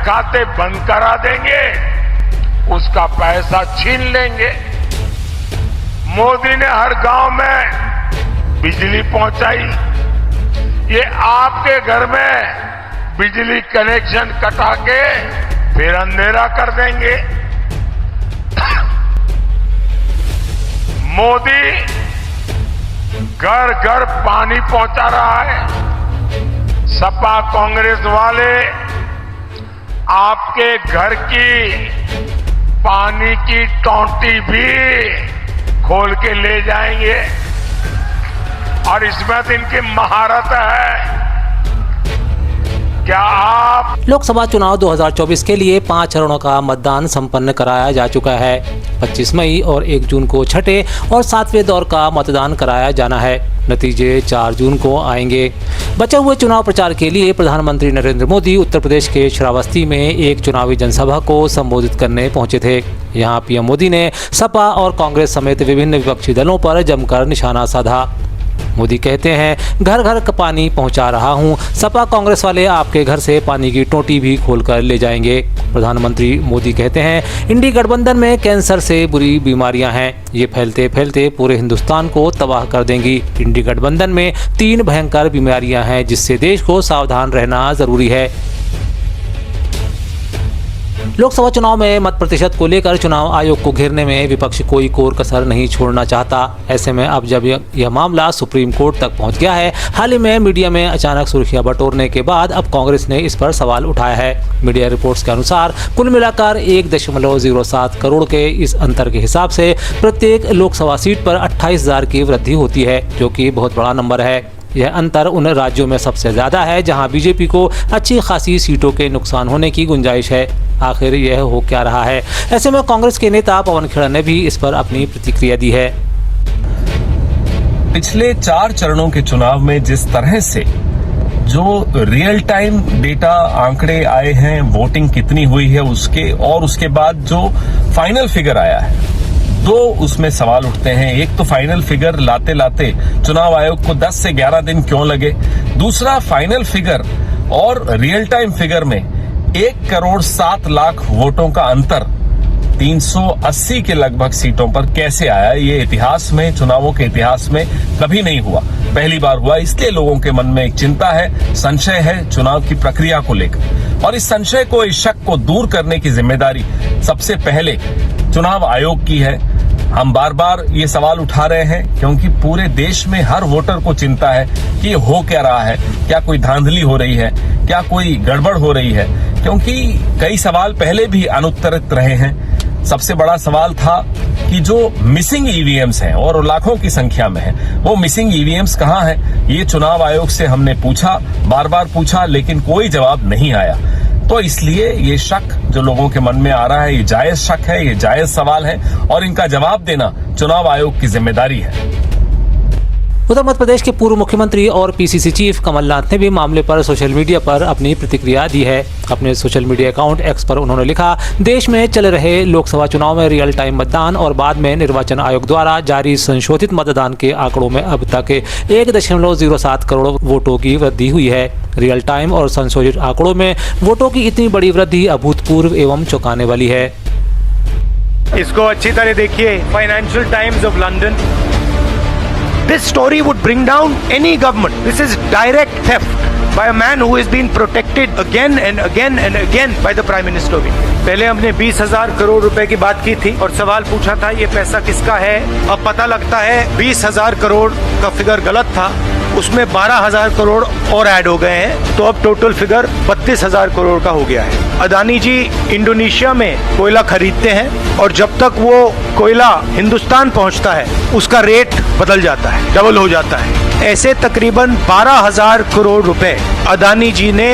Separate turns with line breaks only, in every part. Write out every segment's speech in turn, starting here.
खाते बंद करा देंगे, उसका पैसा छीन लेंगे। मोदी ने हर गांव में बिजली पहुंचाई। ये आपके घर में बिजली कनेक्शन कटा के फिर अंधेरा कर देंगे। मोदी घर घर पानी पहुंचा रहा है। सपा कांग्रेस वाले आपके घर की पानी की टोंटी भी खोल के ले जाएंगे और इसमें तो इनकी महारत है। क्या आप
लोकसभा चुनाव 2024 के लिए 5 चरणों का मतदान संपन्न कराया जा चुका है। 25 मई और 1 जून को छठे और 7वें दौर का मतदान कराया जाना है। नतीजे 4 जून को आएंगे। बचे हुए चुनाव प्रचार के लिए प्रधानमंत्री नरेंद्र मोदी उत्तर प्रदेश के श्रावस्ती में एक चुनावी जनसभा को संबोधित करने पहुंचे थे। यहां पीएम मोदी ने सपा और कांग्रेस समेत विभिन्न विपक्षी दलों पर जमकर निशाना साधा। मोदी कहते हैं, घर घर का पानी पहुंचा रहा हूं। सपा कांग्रेस वाले आपके घर से पानी की टोटी भी खोलकर ले जाएंगे। प्रधानमंत्री मोदी कहते हैं, इंडी गठबंधन में कैंसर से बुरी बीमारियां हैं। ये फैलते फैलते पूरे हिंदुस्तान को तबाह कर देंगी। इंडी गठबंधन में 3 भयंकर बीमारियां हैं, जिससे देश को सावधान रहना जरूरी है। लोकसभा चुनाव में मत प्रतिशत को लेकर चुनाव आयोग को घेरने में विपक्ष कोई कोर कसर नहीं छोड़ना चाहता। ऐसे में अब जब यह मामला सुप्रीम कोर्ट तक पहुंच गया है, हाल ही में मीडिया में अचानक सुर्खियां बटोरने के बाद अब कांग्रेस ने इस पर सवाल उठाया है। मीडिया रिपोर्ट्स के अनुसार कुल मिलाकर 1.07 करोड़ के इस अंतर के हिसाब से प्रत्येक लोकसभा सीट पर 28,000 की वृद्धि होती है, जो कि बहुत बड़ा नंबर है। यह अंतर उन राज्यों में सबसे ज्यादा है जहां बीजेपी को अच्छी खासी सीटों के नुकसान होने की गुंजाइश है। आखिर यह हो क्या रहा है? ऐसे में कांग्रेस के नेता पवन खेड़ा ने भी इस पर अपनी प्रतिक्रिया दी है।
पिछले 4 चरणों के चुनाव में जिस तरह से जो रियल टाइम डेटा आंकड़े आए हैं, वोटिंग कितनी हुई है उसके, और उसके बाद जो फाइनल फिगर आया है, 2 उसमें सवाल उठते हैं। एक तो फाइनल फिगर लाते लाते चुनाव आयोग को 10 से 11 दिन क्यों लगे। दूसरा, फाइनल फिगर और रियल टाइम फिगर में 1,07,00,000 वोटों का अंतर 380 के लगभग सीटों पर कैसे आया। ये इतिहास में, चुनावों के इतिहास में कभी नहीं हुआ, पहली बार हुआ। इसलिए लोगों के मन में एक चिंता है, संशय है चुनाव की प्रक्रिया को लेकर, और इस संशय को, इस शक को दूर करने की जिम्मेदारी सबसे पहले चुनाव आयोग की है। हम बार बार ये सवाल उठा रहे हैं क्योंकि पूरे देश में हर वोटर को चिंता है कि हो क्या रहा है, क्या कोई धांधली हो रही है, क्या कोई गड़बड़ हो रही है, क्योंकि कई सवाल पहले भी अनुत्तरित रहे हैं। सबसे बड़ा सवाल था कि जो मिसिंग ईवीएम्स हैं और लाखों की संख्या में हैं, वो मिसिंग ईवीएम्स कहाँ हैं। ये चुनाव आयोग से हमने पूछा, बार बार पूछा, लेकिन कोई जवाब नहीं आया। तो इसलिए ये शक जो लोगों के मन में आ रहा है, ये जायज शक है, ये जायज सवाल है, और इनका जवाब देना चुनाव आयोग की जिम्मेदारी है।
उत्तर मध्य प्रदेश के पूर्व मुख्यमंत्री और पीसीसी चीफ कमलनाथ ने भी मामले पर सोशल मीडिया पर अपनी प्रतिक्रिया दी है। अपने सोशल मीडिया अकाउंट एक्स पर उन्होंने लिखा, देश में चल रहे लोकसभा चुनाव में रियल टाइम मतदान और बाद में निर्वाचन आयोग द्वारा जारी संशोधित मतदान के आंकड़ों में अब तक 1.07 करोड़ वोटों की वृद्धि हुई है। रियल टाइम और संशोधित आंकड़ों में वोटों की इतनी बड़ी वृद्धि अभूतपूर्व एवं चौंकाने वाली है।
इसको अच्छी तरह देखिए, financial times of London. This story would bring down any government. This is direct theft by a man who has been protected again and again and again by the Prime Minister of India. पहले हमने 20,000 करोड़ रुपए की बात की थी और सवाल पूछा था ये पैसा किसका है। अब पता लगता है 20,000 करोड़ का फिगर गलत था, उसमें 12,000 करोड़ और ऐड हो गए हैं, तो अब टोटल फिगर 32,000 करोड़ का हो गया है। अदानी जी इंडोनेशिया में कोयला खरीदते हैं और जब तक वो कोयला हिंदुस्तान पहुंचता है उसका रेट बदल जाता है, डबल हो जाता है। ऐसे तकरीबन 12,000 करोड़ रुपए अदानी जी ने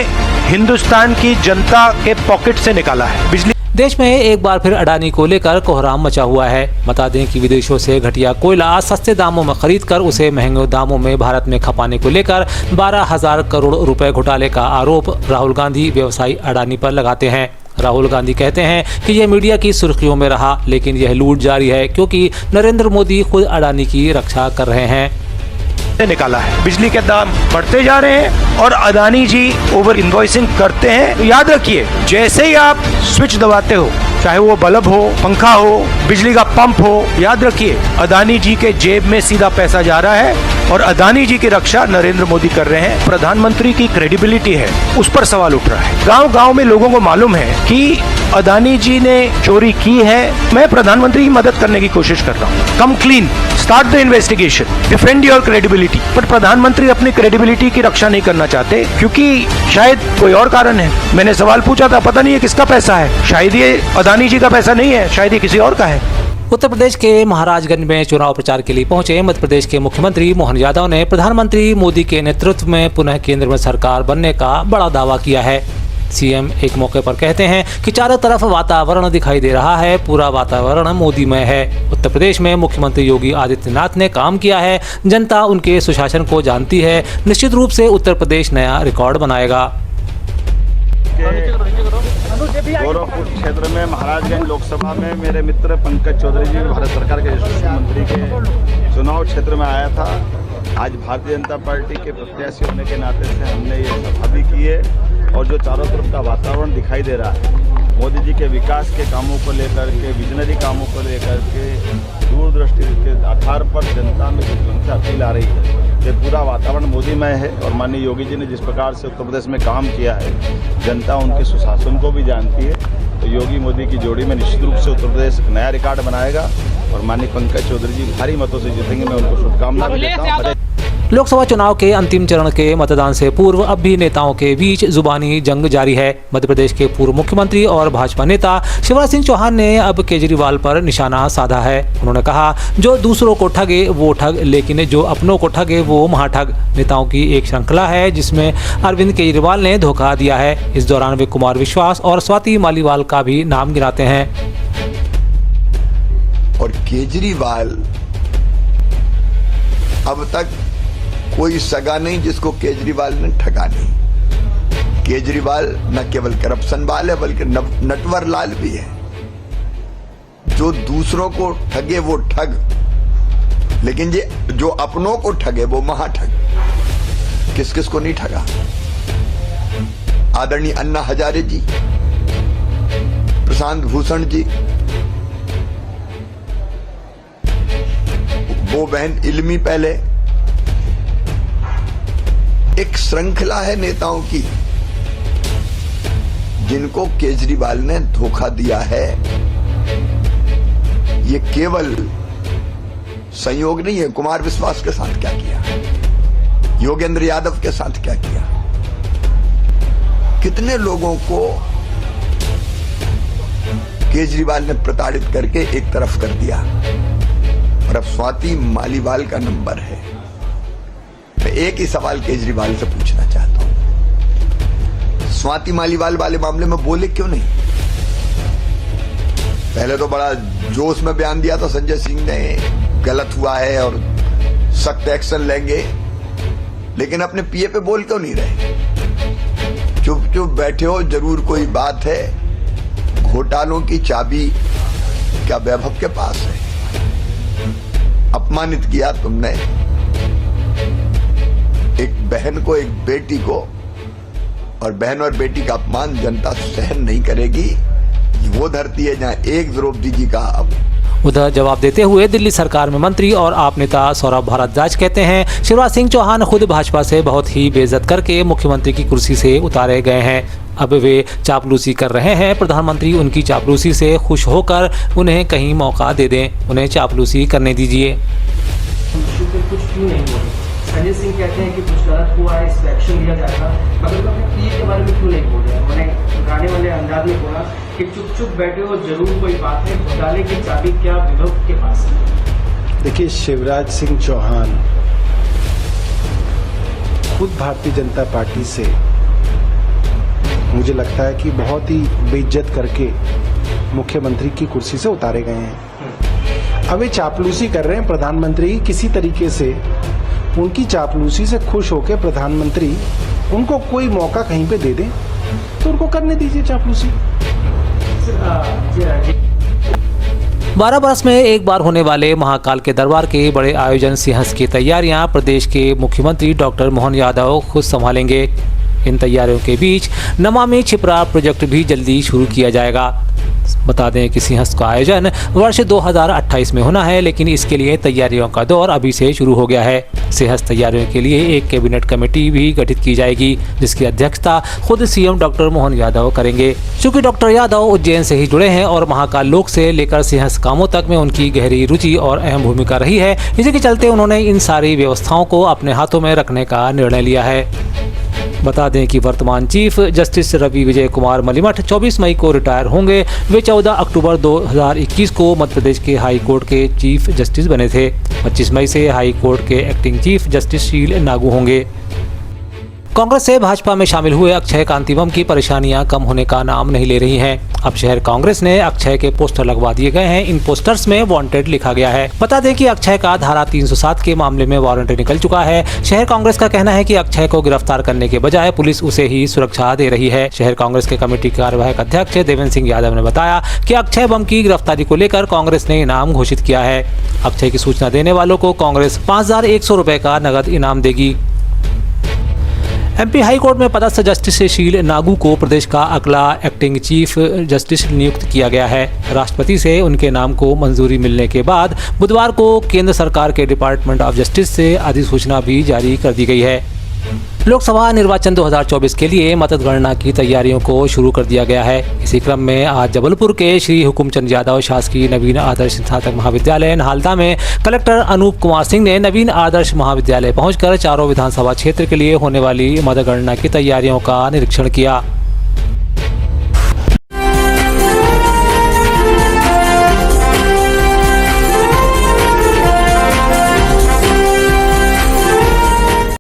हिंदुस्तान की जनता के पॉकेट से निकाला है। बिजली
देश में एक बार फिर अडानी को लेकर कोहराम मचा हुआ है। बता दें कि विदेशों से घटिया कोयला सस्ते दामों में खरीदकर उसे महंगे दामों में भारत में खपाने को लेकर 12,000 करोड़ रुपए घोटाले का आरोप राहुल गांधी व्यवसायी अडानी पर लगाते हैं। राहुल गांधी कहते हैं कि यह मीडिया की सुर्खियों में रहा, लेकिन यह लूट जारी है क्योंकि नरेंद्र मोदी खुद अडानी की रक्षा कर रहे हैं।
से निकाला है। बिजली के दाम बढ़ते जा रहे हैं और अदानी जी ओवर इन्वॉइसिंग करते हैं। तो याद रखिए, जैसे ही आप स्विच दबाते हो, चाहे वो बल्ब हो, पंखा हो, बिजली का पंप हो, याद रखिए अदानी जी के जेब में सीधा पैसा जा रहा है और अदानी जी की रक्षा नरेंद्र मोदी कर रहे हैं। प्रधानमंत्री की क्रेडिबिलिटी है, उस पर सवाल उठ रहा है। गांव-गांव में लोगों को मालूम है कि अदानी जी ने चोरी की है। मैं प्रधानमंत्री की मदद करने की कोशिश कर रहा हूँ। कम clean, start the investigation, defend your credibility. पर प्रधानमंत्री अपनी क्रेडिबिलिटी की रक्षा नहीं करना चाहते क्योंकि शायद कोई और कारण है। मैंने सवाल पूछा था, पता नहीं है किसका पैसा है। शायद ये अदानी जी का पैसा नहीं है, शायद ये किसी और का है।
उत्तर प्रदेश के महाराजगंज में चुनाव प्रचार के लिए पहुंचे मध्य प्रदेश के मुख्यमंत्री मोहन यादव ने प्रधानमंत्री मोदी के नेतृत्व में पुनः केंद्र में सरकार बनने का बड़ा दावा किया है। सीएम एक मौके पर कहते हैं कि चारों तरफ वातावरण दिखाई दे रहा है, पूरा वातावरण मोदीमय है। उत्तर प्रदेश में मुख्यमंत्री योगी आदित्यनाथ ने काम किया है, जनता उनके सुशासन को जानती है। निश्चित रूप से उत्तर प्रदेश नया रिकॉर्ड बनाएगा।
गोरखपुर क्षेत्र में महाराजगंज लोकसभा में मेरे मित्र पंकज चौधरी जी भारत सरकार के यशस्वी मंत्री के चुनाव क्षेत्र में आया था। आज भारतीय जनता पार्टी के प्रत्याशी होने के नाते से हमने ये सभा भी की है और जो चारों तरफ का वातावरण दिखाई दे रहा है, मोदी जी के विकास के कामों को लेकर के, विजनरी कामों को लेकर के, दूरदृष्टि के आधार पर जनता में जिस ढंग से अपील आ रही है, ये पूरा वातावरण मोदीमय है। और माननीय योगी जी ने जिस प्रकार से उत्तर प्रदेश में काम किया है, जनता उनके सुशासन को भी जानती है। तो योगी मोदी की जोड़ी में निश्चित रूप से उत्तर प्रदेश एक नया रिकॉर्ड बनाएगा और माननीय पंकज चौधरी जी भारी मतों से जीतेंगे। मैं उनको शुभकामना भी देता हूँ।
लोकसभा चुनाव के अंतिम चरण के मतदान से पूर्व अब भी नेताओं के बीच जुबानी जंग जारी है। मध्य प्रदेश के पूर्व मुख्यमंत्री और भाजपा नेता शिवराज सिंह चौहान ने अब केजरीवाल पर निशाना साधा है। उन्होंने कहा, जो दूसरों को ठगे वो ठग, लेकिन जो अपनों को ठगे वो महाठग। नेताओं की एक श्रृंखला है जिसमें अरविंद केजरीवाल ने धोखा दिया है। इस दौरान वे कुमार विश्वास और स्वाति मालीवाल का भी नाम गिनाते हैं।
और केजरीवाल अब तक कोई सगा नहीं जिसको केजरीवाल ने ठगा नहीं। केजरीवाल न केवल करप्शन वाल है बल्कि नटवर लाल भी है। जो दूसरों को ठगे वो ठग, लेकिन ये जो अपनों को ठगे वो महाठग। किस किस को नहीं ठगा? आदरणीय अन्ना हजारे जी, प्रशांत भूषण जी, वो बहन इल्मी, पहले एक श्रृंखला है नेताओं की जिनको केजरीवाल ने धोखा दिया है। ये केवल संयोग नहीं है। कुमार विश्वास के साथ क्या किया, योगेंद्र यादव के साथ क्या किया, कितने लोगों को केजरीवाल ने प्रताड़ित करके एक तरफ कर दिया। और अब स्वाति मालीवाल का नंबर है। मैं एक ही सवाल केजरीवाल से पूछना चाहता हूं, स्वाति मालीवाल वाले मामले में बोले क्यों नहीं? पहले तो बड़ा जोश में बयान दिया था संजय सिंह ने, गलत हुआ है और सख्त एक्शन लेंगे, लेकिन अपने पीए पे बोल क्यों नहीं रहे? चुप चुप बैठे हो, जरूर कोई बात है। घोटालों की चाबी क्या वैभव के पास है? अपमानित किया तुमने एक बहन को, एक बेटी को, और बहन और बेटी का अपमान जनता सहन नहीं करेगी। वो धरती है जहां एक द्रौपदी जी का
उधर जवाब देते हुए दिल्ली सरकार में मंत्री और आप नेता सौरभ भारद्वाज कहते हैं, शिवराज सिंह चौहान खुद भाजपा से बहुत ही बेइज्जत करके मुख्यमंत्री की कुर्सी से उतारे गए हैं। अब वे चापलूसी कर रहे हैं। प्रधानमंत्री उनकी चापलूसी से खुश होकर उन्हें कहीं मौका दे दें, उन्हें चापलूसी करने दीजिए।
कुछ क्यों नहीं बोले? संजय सिंह कहते हैं कि कुछ गलत हुआ है, इस पर एक्शन लिया जाएगा, मगर अपने पीए के बारे में क्यों नहीं बोल रहे? उन्होंने गाने वाले अंदाज में बोला कि चुप चुप बैठे हो, जरूर कोई बात है, घोटाले की चाबी क्या विभव के पास है?
देखिए, शिवराज सिंह चौहान खुद भारतीय जनता पार्टी से मुझे लगता है कि बहुत ही बेइज्जत करके मुख्यमंत्री की कुर्सी से उतारे गए हैं। अब ये चापलूसी कर रहे हैं प्रधानमंत्री, किसी तरीके से उनकी चापलूसी से खुश होकर प्रधानमंत्री उनको कोई मौका कहीं पे दे दें तो उनको करने दीजिए चापलूसी।
12 बरस में एक बार होने वाले महाकाल के दरबार के बड़े आयोजन सिंहस्थ की तैयारियां प्रदेश के मुख्यमंत्री डॉक्टर मोहन यादव खुद संभालेंगे। इन तैयारियों के बीच नमामि छिपरा प्रोजेक्ट भी जल्दी शुरू किया जाएगा। बता दें कि सिंहस्थ का आयोजन वर्ष 2028 में होना है, लेकिन इसके लिए तैयारियों का दौर अभी से शुरू हो गया है। सिंहस्थ तैयारियों के लिए एक कैबिनेट कमेटी भी गठित की जाएगी, जिसकी अध्यक्षता खुद सीएम डॉक्टर मोहन यादव करेंगे। चूंकि डॉक्टर यादव उज्जैन से ही जुड़े हैं और महाकाल लोक से लेकर सिंहस्थ कामों तक में उनकी गहरी रुचि और अहम भूमिका रही है, इसी के चलते उन्होंने इन सारी व्यवस्थाओं को अपने हाथों में रखने का निर्णय लिया है। बता दें कि वर्तमान चीफ जस्टिस रवि विजय कुमार मलिमठ 24 मई को रिटायर होंगे। वे 14 अक्टूबर 2021 को मध्य प्रदेश के हाई कोर्ट के चीफ जस्टिस बने थे। 25 मई से हाई कोर्ट के एक्टिंग चीफ जस्टिस शील नागू होंगे। कांग्रेस से भाजपा में शामिल हुए अक्षय कांतिवम की परेशानियां कम होने का नाम नहीं ले रही हैं। अब शहर कांग्रेस ने अक्षय के पोस्टर लगवा दिए गए हैं। इन पोस्टर्स में वांटेड लिखा गया है। बता दें कि अक्षय का धारा 307 के मामले में वारंट निकल चुका है। शहर कांग्रेस का कहना है कि अक्षय को गिरफ्तार करने के बजाय पुलिस उसे ही सुरक्षा दे रही है। शहर कांग्रेस के कमेटी कार्यवाहक अध्यक्ष देवेंद्र सिंह यादव ने बताया कि अक्षय बम की गिरफ्तारी को लेकर कांग्रेस ने इनाम घोषित किया है। अक्षय की सूचना देने वालों को कांग्रेस 5100 रुपए का नगद इनाम देगी। एमपी हाई कोर्ट में पदस्थ जस्टिस शील नागू को प्रदेश का अगला एक्टिंग चीफ जस्टिस नियुक्त किया गया है। राष्ट्रपति से उनके नाम को मंजूरी मिलने के बाद बुधवार को केंद्र सरकार के डिपार्टमेंट ऑफ जस्टिस से अधिसूचना भी जारी कर दी गई है। लोकसभा निर्वाचन 2024 के लिए मतगणना की तैयारियों को शुरू कर दिया गया है। इसी क्रम में आज जबलपुर के श्री हुकुमचंद यादव शासकीय नवीन आदर्श स्नातक महाविद्यालय नालंदा में कलेक्टर अनूप कुमार सिंह ने नवीन आदर्श महाविद्यालय पहुंचकर चारों विधानसभा क्षेत्र के लिए होने वाली मतगणना की तैयारियों का निरीक्षण किया।